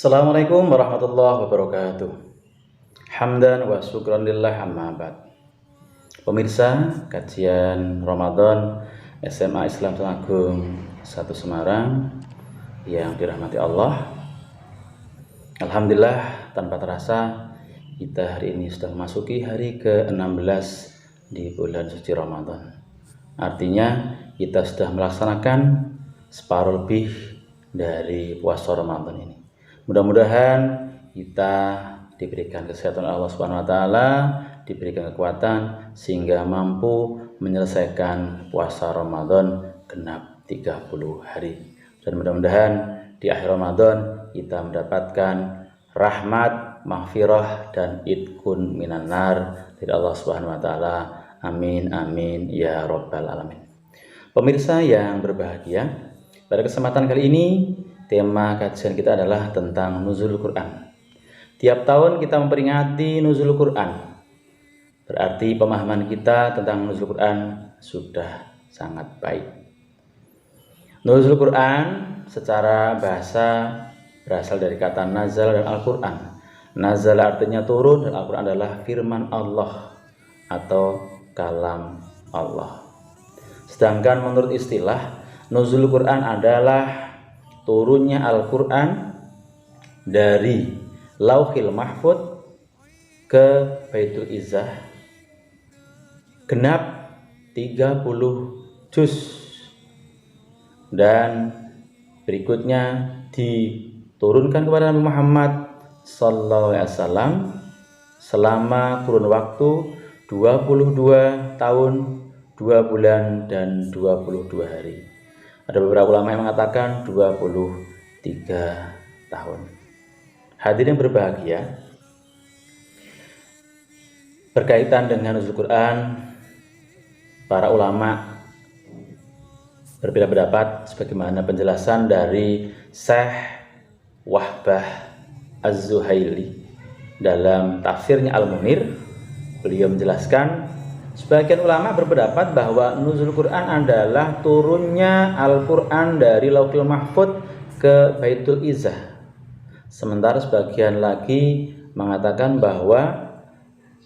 Assalamualaikum warahmatullahi wabarakatuh. Hamdan wa syukran lillah amma ba'd. Pemirsa kajian Ramadan SMA Islam Agung 1 Semarang yang dirahmati Allah. Alhamdulillah, tanpa terasa kita hari ini sudah memasuki hari ke-16 di bulan suci Ramadan. Artinya kita sudah melaksanakan separuh lebih dari puasa Ramadan ini. Mudah-mudahan kita diberikan kesehatan Allah Subhanahu wa taala, diberikan kekuatan sehingga mampu menyelesaikan puasa Ramadan genap 30 hari. Dan mudah-mudahan di akhir Ramadan kita mendapatkan rahmat, maghfirah dan idkun minan nar dari Allah Subhanahu wa taala. Amin amin ya rabbal alamin. Pemirsa yang berbahagia, pada kesempatan kali ini tema kajian kita adalah tentang nuzul Quran. Tiap tahun kita memperingati nuzul Quran. Berarti pemahaman kita tentang nuzul Quran sudah sangat baik. Nuzul Quran secara bahasa berasal dari kata nazal dan Al-Quran. Nazal artinya turun dan Al-Quran adalah firman Allah atau kalam Allah. Sedangkan menurut istilah, nuzul Quran adalah turunnya Al-Quran dari Lauhil Mahfud ke Baitul Izzah genap 30 juz, dan berikutnya diturunkan kepada Nabi Muhammad SAW selama kurun waktu 22 tahun 2 bulan dan 22 hari. Ada beberapa ulama yang mengatakan 23 tahun. Hadirin berbahagia, berkaitan dengan nuzul Quran, para ulama berbeda pendapat sebagaimana penjelasan dari Syekh Wahbah Az-Zuhaili dalam tafsirnya Al-Munir. Beliau menjelaskan, sebagian ulama berpendapat bahwa nuzul Quran adalah turunnya Al-Quran dari Lauhil Mahfud ke Baitul Izzah. Sementara sebagian lagi mengatakan bahwa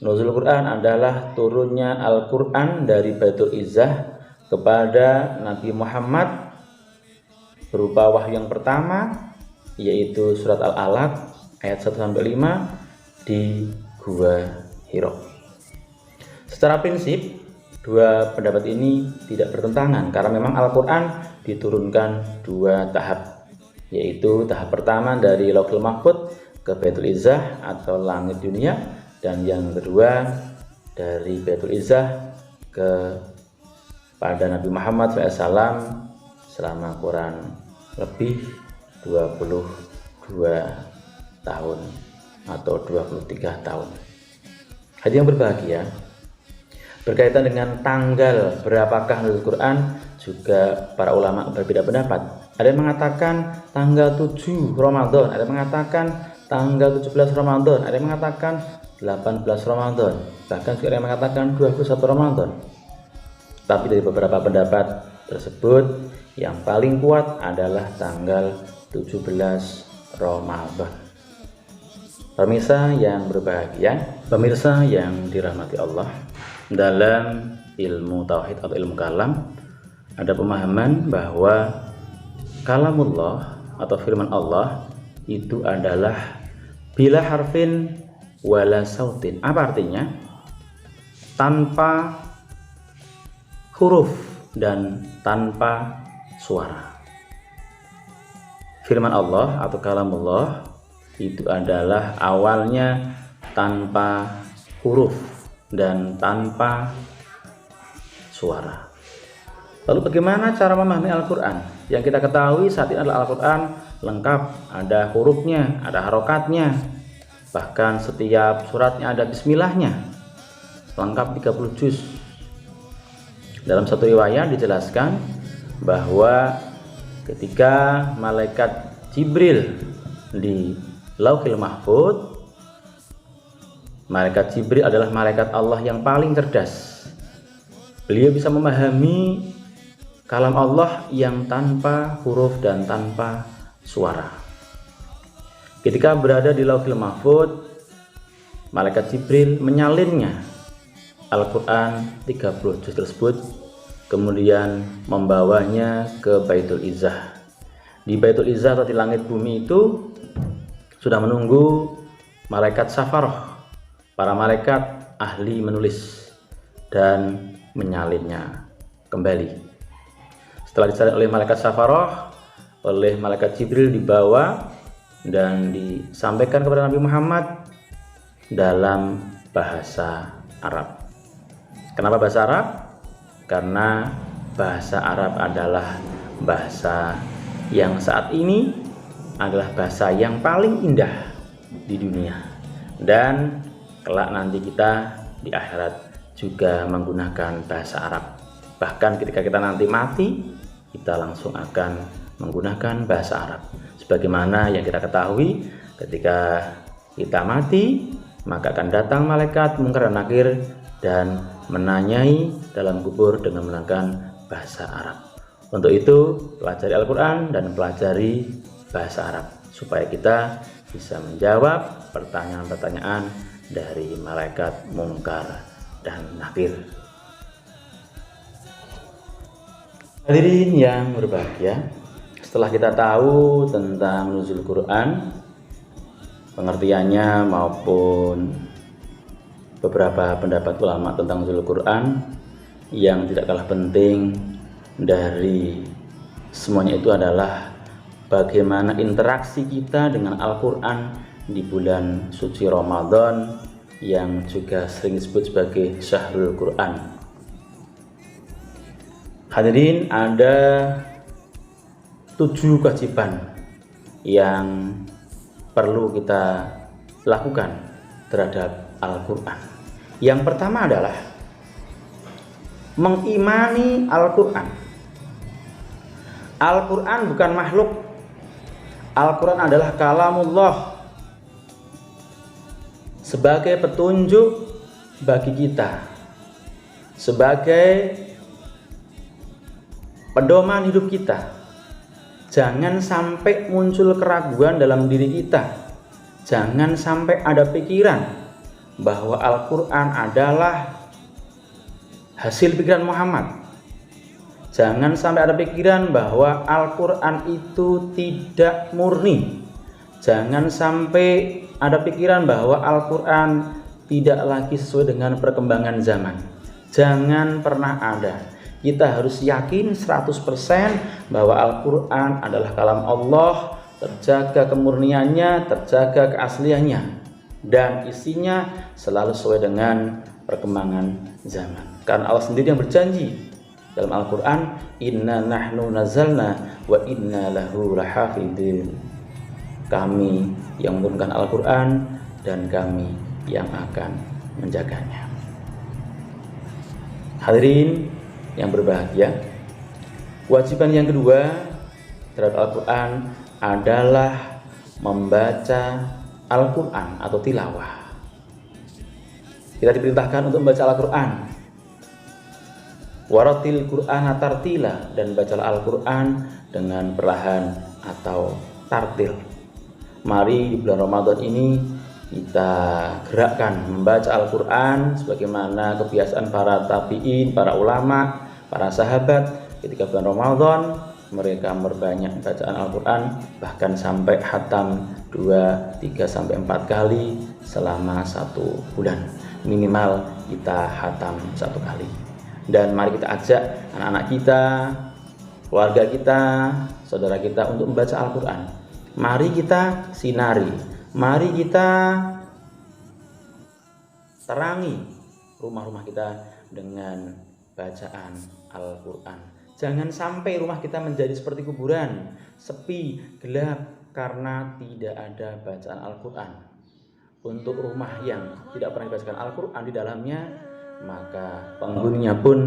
nuzul Quran adalah turunnya Al-Quran dari Baitul Izzah kepada Nabi Muhammad berupa wahyu yang pertama, yaitu surat Al-Alaq ayat 1-5 di Gua Hira. Secara prinsip, dua pendapat ini tidak bertentangan karena memang Al-Quran diturunkan dua tahap, yaitu tahap pertama dari Lauhil Mahfud ke Baitul Izzah atau langit dunia, dan yang kedua dari Baitul Izzah kepada Nabi Muhammad SAW selama kurang lebih 22 tahun atau 23 tahun. Hadirin yang berbahagia, berkaitan dengan tanggal berapakah nuzul Quran juga para ulama berbeda pendapat. Ada yang mengatakan tanggal 7 Ramadan, ada yang mengatakan tanggal 17 Ramadan, ada yang mengatakan 18 Ramadan, bahkan juga ada yang mengatakan 21 Ramadan. Tapi dari beberapa pendapat tersebut yang paling kuat adalah tanggal 17 Ramadan. Pemirsa yang berbahagia, pemirsa yang dirahmati Allah, dalam ilmu tauhid atau ilmu kalam ada pemahaman bahwa kalamullah atau firman Allah itu adalah bila harfin wala sautin. Apa artinya? Tanpa huruf dan tanpa suara. Firman Allah atau kalamullah itu adalah awalnya tanpa huruf dan tanpa suara. Lalu bagaimana cara memahami Al-Quran? Yang kita ketahui saat ini adalah Al-Quran lengkap, ada hurufnya, ada harokatnya, bahkan setiap suratnya ada bismillahnya, lengkap 30 juz. Dalam satu riwayat dijelaskan bahwa ketika malaikat Jibril di Lauhil Mahfud, malaikat Jibril adalah malaikat Allah yang paling cerdas. Beliau bisa memahami kalam Allah yang tanpa huruf dan tanpa suara. Ketika berada di Lauhul Mahfuz, malaikat Jibril menyalinnya Al-Quran 30 juz tersebut, kemudian membawanya ke Baitul Izzah. Di Baitul Izzah atau di langit bumi itu sudah menunggu malaikat Safaroh, para malaikat ahli menulis dan menyalinnya kembali. Setelah disalin oleh malaikat Safaroh, oleh malaikat Jibril dibawa dan disampaikan kepada Nabi Muhammad dalam bahasa Arab. Kenapa bahasa Arab? Karena bahasa Arab adalah bahasa yang saat ini adalah bahasa yang paling indah di dunia, dan kelak nanti kita di akhirat juga menggunakan bahasa Arab. Bahkan ketika kita nanti mati, kita langsung akan menggunakan bahasa Arab. Sebagaimana yang kita ketahui, ketika kita mati, maka akan datang malaikat Munkar dan Nakir dan menanyai dalam kubur dengan menggunakan bahasa Arab. Untuk itu, pelajari Al-Quran dan pelajari bahasa Arab supaya kita bisa menjawab pertanyaan-pertanyaan dari malaikat Munkar dan Nakir. Hadirin yang berbahagia, setelah kita tahu tentang nuzul Quran, pengertiannya maupun beberapa pendapat ulama tentang nuzul Quran, yang tidak kalah penting dari semuanya itu adalah bagaimana interaksi kita dengan Al-Quran di bulan suci Ramadan yang juga sering disebut sebagai Syahrul Quran. Hadirin, ada 7 kewajiban yang perlu kita lakukan terhadap Al-Quran. Yang pertama adalah mengimani Al-Quran. Al-Quran bukan makhluk. Al-Quran adalah kalamullah, sebagai petunjuk bagi kita, sebagai pedoman hidup kita. Jangan sampai muncul keraguan dalam diri kita. Jangan sampai ada pikiran bahwa Al-Quran adalah hasil pikiran Muhammad. Jangan sampai ada pikiran bahwa Al-Quran itu tidak murni. Jangan sampai ada pikiran bahwa Al-Quran tidak lagi sesuai dengan perkembangan zaman. Jangan pernah ada. Kita harus yakin 100% bahwa Al-Quran adalah kalam Allah, terjaga kemurniannya, terjaga keasliannya, dan isinya selalu sesuai dengan perkembangan zaman. Karena Allah sendiri yang berjanji dalam Al-Quran, inna nahnu nazalna wa inna lahu lahafidhin. Kami yang menurunkan Al-Quran dan kami yang akan menjaganya. Hadirin yang berbahagia, kewajiban yang kedua terhadap Al-Quran adalah membaca Al-Quran atau tilawah. Kita diperintahkan untuk membaca Al-Quran. Waratil Qur'ana tartila, dan bacalah Al-Quran dengan perlahan atau tartil. Mari di bulan Ramadan ini kita gerakkan membaca Al-Quran sebagaimana kebiasaan para tabi'in, para ulama, para sahabat. Ketika bulan Ramadan mereka memperbanyak bacaan Al-Quran, bahkan sampai khatam 2, 3, sampai 4 kali selama 1 bulan. Minimal kita khatam 1 kali. Dan mari kita ajak anak-anak kita, keluarga kita, saudara kita untuk membaca Al-Quran. Mari kita sinari, mari kita terangi rumah-rumah kita dengan bacaan Al-Quran. Jangan sampai rumah kita menjadi seperti kuburan, sepi, gelap karena tidak ada bacaan Al-Quran. Untuk rumah yang tidak pernah dibacakan Al-Quran di dalamnya, maka penghuninya pun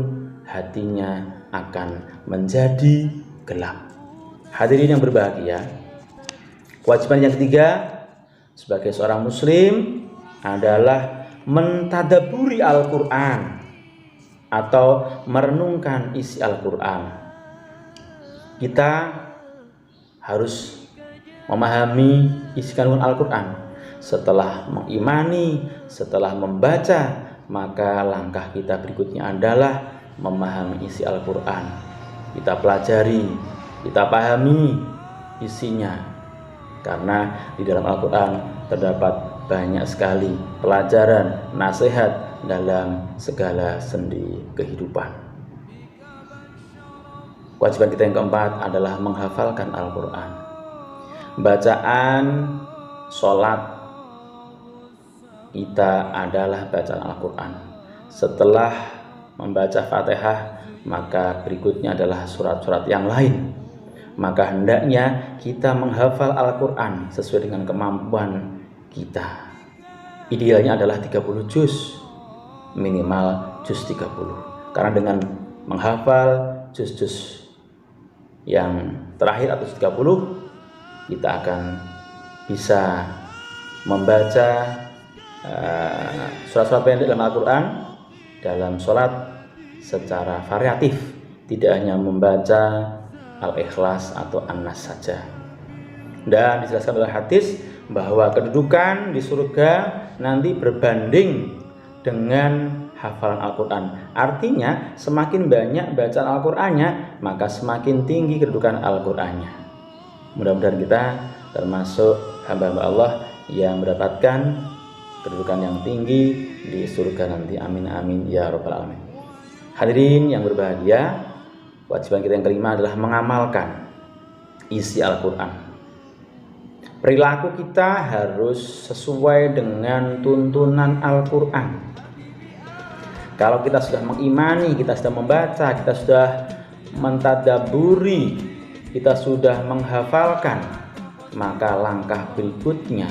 hatinya akan menjadi gelap. Hadirin yang berbahagia, kewajiban yang ketiga sebagai seorang muslim adalah mentadaburi Al-Quran atau merenungkan isi Al-Quran. Kita harus memahami isi kandungan Al-Quran. Setelah mengimani, setelah membaca, maka langkah kita berikutnya adalah memahami isi Al-Quran. Kita pelajari, kita pahami isinya, karena di dalam Al-Quran terdapat banyak sekali pelajaran, nasihat dalam segala sendi kehidupan. Kewajiban kita yang keempat adalah menghafalkan Al-Quran. Bacaan sholat kita adalah bacaan Al-Quran. Setelah membaca Fatihah, maka berikutnya adalah surat-surat yang lain. Maka hendaknya kita menghafal Al-Quran sesuai dengan kemampuan kita. Idealnya adalah 30 juz, minimal juz 30. Karena dengan menghafal juz-juz yang terakhir atau 30, kita akan bisa membaca surat-surat pendek dalam Al-Quran dalam sholat secara variatif, tidak hanya membaca Al-Ikhlas atau An-Nas saja. Dan dijelaskan dalam hadis bahwa kedudukan di surga nanti berbanding dengan hafalan Al-Quran. Artinya semakin banyak bacaan Al-Qurannya, maka semakin tinggi kedudukan Al-Qurannya. Mudah-mudahan kita termasuk hamba-hamba Allah yang mendapatkan kedudukan yang tinggi di surga nanti. Amin amin ya rabbal alamin. Hadirin yang berbahagia, kewajiban kita yang kelima adalah mengamalkan isi Al-Quran. Perilaku kita harus sesuai dengan tuntunan Al-Quran. Kalau kita sudah mengimani, kita sudah membaca, kita sudah mentadaburi, kita sudah menghafalkan, maka langkah berikutnya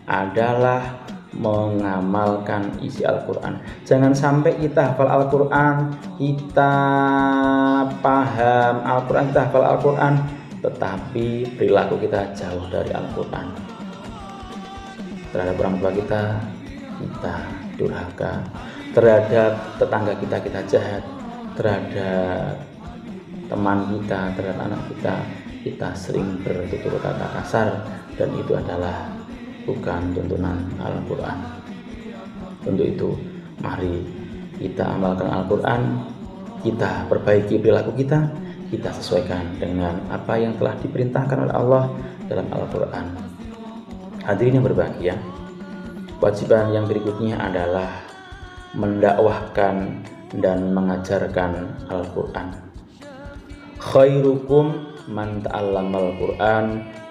adalah mengamalkan isi Al-Quran. Jangan sampai kita hafal Al-Quran, kita paham Al-Quran, kita hafal Al-Quran, tetapi perilaku kita jauh dari Al-Quran. Terhadap orang tua kita durhaka. Terhadap tetangga kita jahat. Terhadap teman kita, terhadap anak kita sering bertutur kata kasar, dan itu adalah bukan tuntunan Al-Quran. Untuk itu, mari kita amalkan Al-Quran, kita perbaiki perilaku kita sesuaikan dengan apa yang telah diperintahkan oleh Allah dalam Al-Quran. Hadirin yang berbahagia, kewajiban yang berikutnya adalah mendakwahkan dan mengajarkan Al-Quran. Khairukum man ta'allamal Quran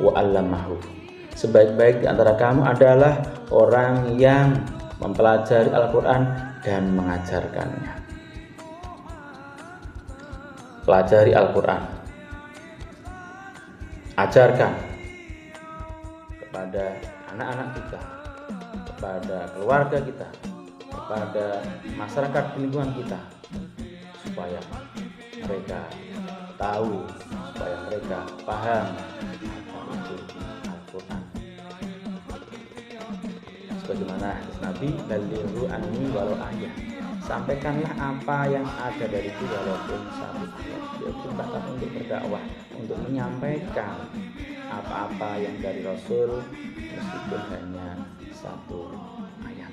wa 'allamahu. Sebaik-baik di antara kamu adalah orang yang mempelajari Al-Quran dan mengajarkannya. Pelajari Al-Quran, ajarkan kepada anak-anak kita, kepada keluarga kita, kepada masyarakat di lingkungan kita, supaya mereka tahu, supaya mereka paham apa itu Al-Quran. Sebagaimana hadis Nabi, balighu anni walau ayah, sampaikanlah apa yang ada dariku walaupun satu ayat. Dia perintahkan untuk berdakwah, untuk menyampaikan apa-apa yang dari Rasul meskipun hanya satu ayat.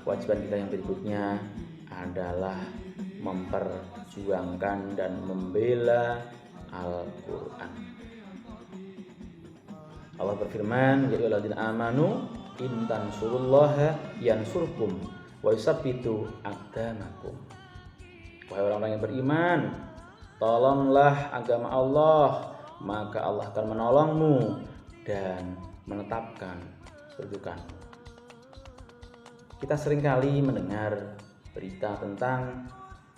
Kewajiban kita yang berikutnya adalah memperjuangkan dan membela Al-Quran. Allah berfirman, ya ayyuhalladzina amanu in tansurullaha yansurkum wa yusabbitu aqdamakum. Wahai orang-orang yang beriman, tolonglah agama Allah, maka Allah akan menolongmu dan menetapkan kedudukan. Kita seringkali mendengar berita tentang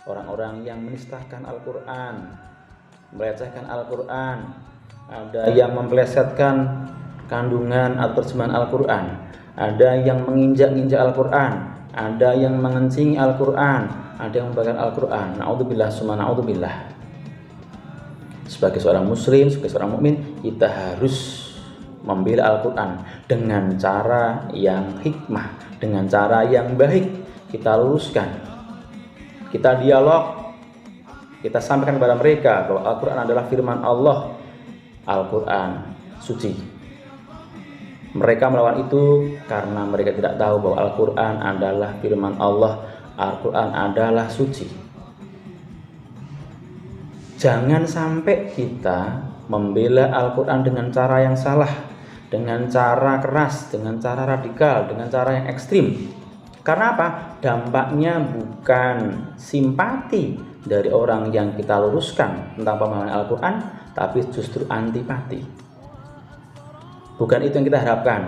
orang-orang yang menistakan Al-Quran, melecehkan Al-Quran, ada yang mempelesetkan kandungan atau terjemahan Al-Quran, ada yang menginjak-injak Al-Quran, ada yang mengencingi Al-Quran, ada yang membakar Al-Quran. Na'udzubillah summa na'udzubillah. Sebagai seorang muslim, sebagai seorang mukmin, kita harus membela Al-Quran dengan cara yang hikmah, dengan cara yang baik. Kita luruskan, kita dialog, kita sampaikan kepada mereka bahwa Al-Quran adalah firman Allah Al-Quran suci. Mereka melawan itu karena mereka tidak tahu bahwa Al-Quran adalah firman Allah, Al-Quran adalah suci. Jangan sampai kita membela Al-Quran dengan cara yang salah, dengan cara keras, dengan cara radikal, dengan cara yang ekstrim. Karena apa? Dampaknya bukan simpati dari orang yang kita luruskan tentang pemahaman Al-Quran, tapi justru antipati. Bukan itu yang kita harapkan.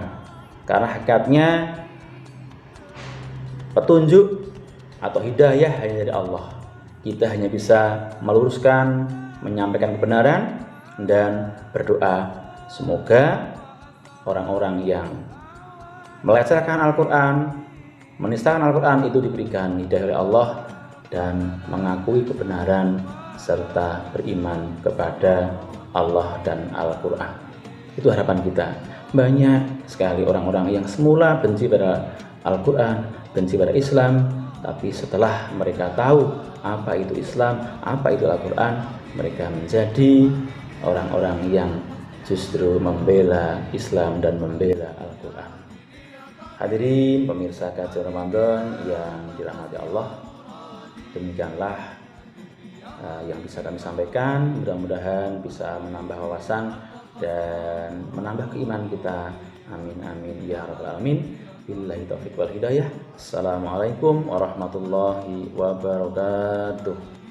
Karena hakikatnya petunjuk atau hidayah hanya dari Allah. Kita hanya bisa meluruskan, menyampaikan kebenaran, dan berdoa semoga orang-orang yang melecehkan Al-Quran, menistakan Al-Quran itu diberikan hidayah oleh Allah dan mengakui kebenaran serta beriman kepada Allah dan Al-Quran. Itu harapan kita. Banyak sekali orang-orang yang semula benci pada Al-Quran, benci pada Islam, tapi setelah mereka tahu apa itu Islam, apa itu Al-Quran, mereka menjadi orang-orang yang justru membela Islam dan membela Al-Quran. Hadirin pemirsa kajian Ramadan yang dirahmati Allah, demikianlah yang bisa kami sampaikan. Mudah-mudahan bisa menambah wawasan dan menambah keimanan kita. Amin amin ya rabbal alamin. Billahi taufiq wal hidayah. Assalamualaikum warahmatullahi wabarakatuh.